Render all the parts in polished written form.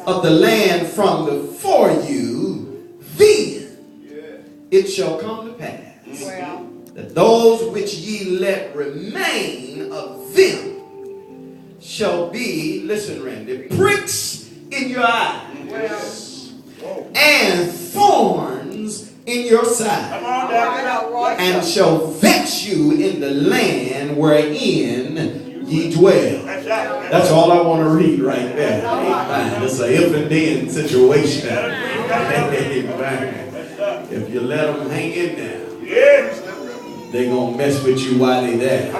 of the land from before you, then it shall come to pass that those which ye let remain of them shall be, listen, Randy, pricks in your eyes and thorns in your side, and shall vex you in the land wherein ye dwell. That's all I want to read right there. Amen. It's an if and then situation. Amen. If you let them hang in there, they're going to mess with you while they're there.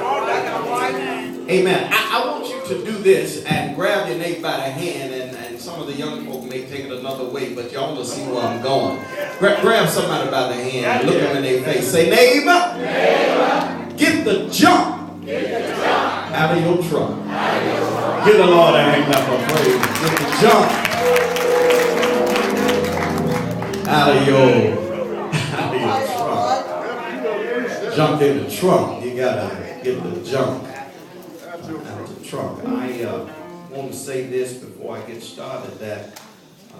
Amen. I want you to do this and grab your neighbor by the hand, and some of the young folk may take it another way, but y'all will see where I'm going. Grab somebody by the hand and look them in their face. Say, neighbor, get the junk out of your truck. Give the Lord a hand clap of praise. Get the junk out of your trunk. Junk in the trunk. You gotta get the junk out of the trunk. I want to say this before I get started, that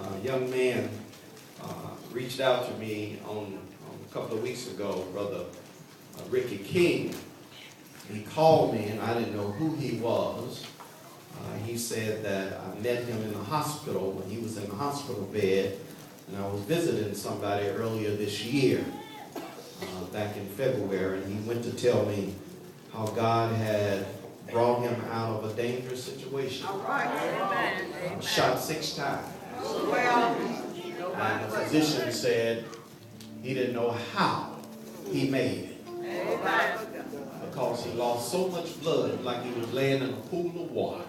a young man reached out to me on a couple of weeks ago, Brother Ricky King. He called me and I didn't know who he was. He said that I met him in the hospital when he was in the hospital bed, and I was visiting somebody earlier this year, back in February, and he went to tell me how God had brought him out of a dangerous situation. Shot 6 times. And the physician said he didn't know how he made it. Because he lost so much blood, like he was laying in a pool of water.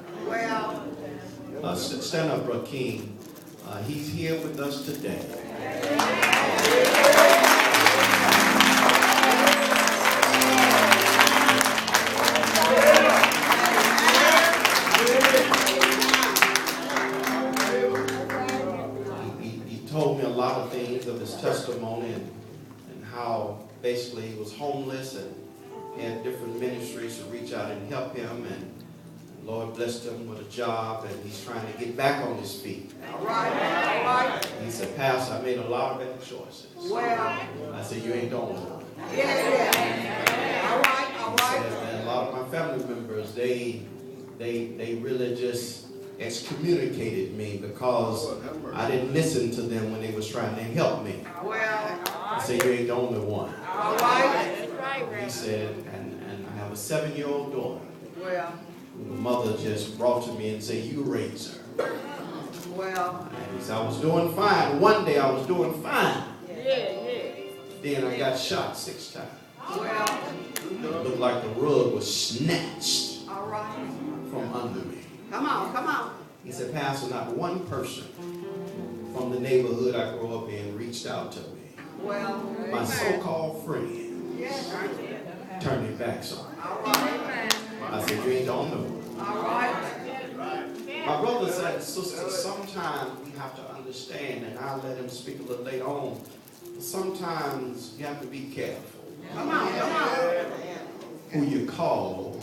Stand up, Brother King. He's here with us today. He told me a lot of things of his testimony and how basically he was homeless and had different ministries to reach out and help him, and the Lord blessed him with a job, and he's trying to get back on his feet. All right. He said, Pastor, I made a lot of bad choices. I said, you ain't doing one. All right. He said, a lot of my family members, they really just excommunicated me because I didn't listen to them when they was trying to help me. I said, you ain't the only one. All right. He said, and I have a 7-year-old daughter who the mother just brought to me and said, you raise her. And he said, I was doing fine. One day I was doing fine. Then I got shot 6 times. It looked like the rug was snatched from under me. Come on. He said, Pastor, not one person from the neighborhood I grew up in reached out to me. My so-called friend turned their backs on me. I said, you ain't the only one. My brothers and sisters, sometimes we have to understand, and I'll let him speak a little later on, sometimes you have to be careful. Come on. Who you call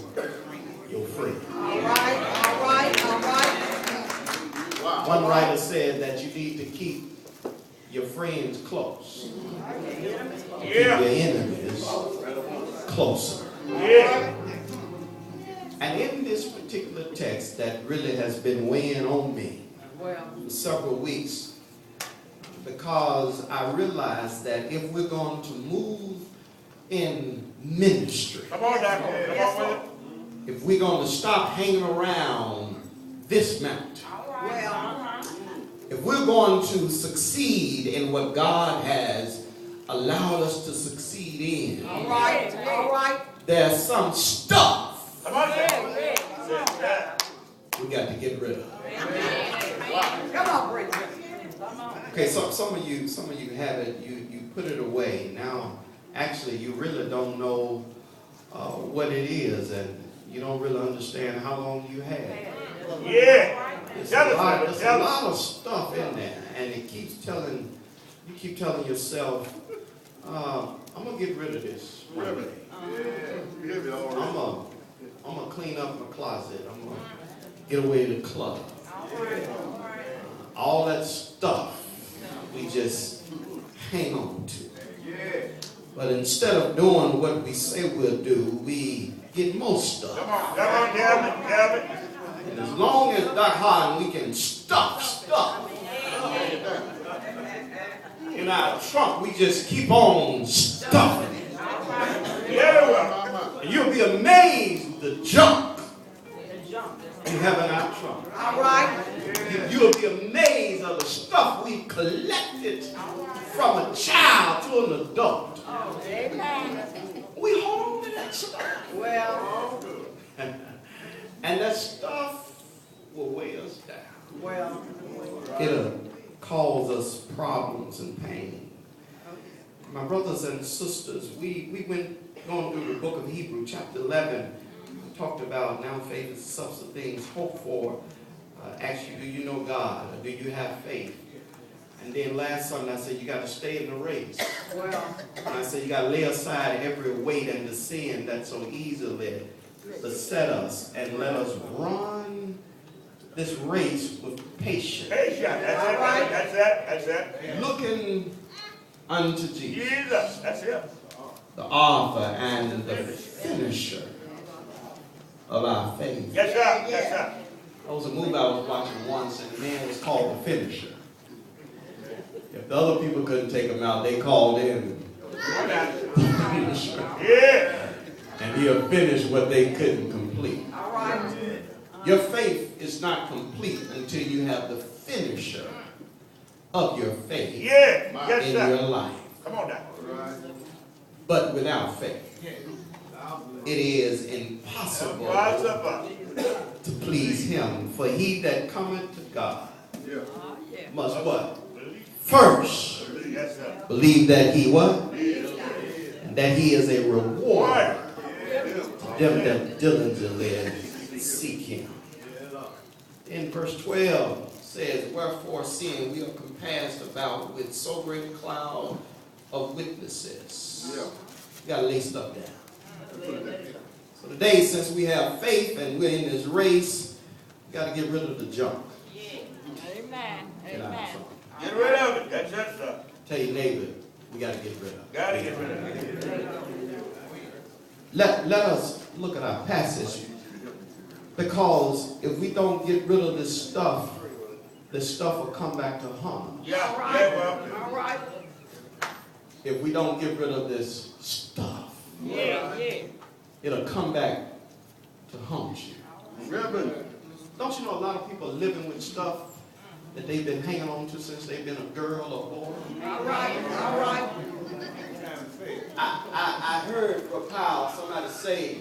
your friend. All right. One writer said that you need to keep your friends close. Keep your enemies closer. And in this particular text that really has been weighing on me for several weeks, because I realized that if we're going to move in ministry, if we're going to stop hanging around this mountain, if we're going to succeed in what God has allowed us to succeed in, there's some stuff we got to get rid of. Come on, Bridget. Okay, so some of you have it. You put it away. Now, actually, you really don't know what it is, and you don't really understand how long you had it. There's a lot of stuff in there, and you keep telling yourself, I'm gonna get rid of this. I'm gonna clean up my closet. I'm gonna get away to the club. all that stuff we just hang on to. But instead of doing what we say we'll do, we get more stuff. Come on, Gavin. And as long as Doc Harlan, we can stuff in our trunk, we just keep on stuffing it. And you'll be amazed the junk we have in our trunk. All right. You'll be amazed of the stuff we collected from a child to an adult. Amen. We hold on to that stuff. Well, And that stuff will weigh us down. well. It'll cause us problems and pain. My brothers and sisters, we went going through the book of Hebrews, chapter 11. We talked about now faith is the substance of things hoped for. Asked you, do you know God? Or do you have faith? And then last Sunday I said, you got to stay in the race. Well, And I said, you got to lay aside every weight and the sin that so easily beset us and let us run this race with patience. That's it. Looking unto Jesus, Jesus, that's it. the author and the finisher of our faith. Yes, sir. Yes, sir. There was a movie I was watching once, and the man was called the finisher. If the other people couldn't take him out, they called him the finisher. Yeah. And he'll finish what they couldn't complete. all right. Your faith is not complete until you have the finisher of your faith Yeah. Yes, in sir. your life. Come on now. But without faith, it is impossible to please him. For he that cometh to God must what? First Yes, sir. believe that he what? And that he is a reward to them that diligently seek him. In verse 12 says, wherefore seeing we are compassed about with so great a cloud of witnesses. You got to lay stuff down. So today, since we have faith and we're in this race, we got to get rid of the junk. Amen. Get out of trunk. Get rid of it. That's it, sir. Tell your neighbor, we got to get rid of it. Gotta get rid of it. Let us look at our passage, because if we don't get rid of this stuff will come back to haunt us. Yeah. All right. Yeah, well. All right. If we don't get rid of this stuff, Yeah. it'll come back to haunt you. Don't you know a lot of people are living with stuff that they've been hanging on to since they've been a girl or boy? All right. All right. I heard Rapal, somebody say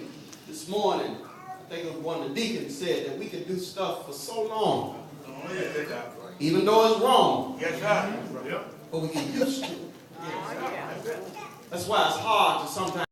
this morning, I think it was one of the deacons said that we can do stuff for so long, even though it's wrong, Yes, sir. but we get used to it. Oh, yeah. That's why it's hard to sometimes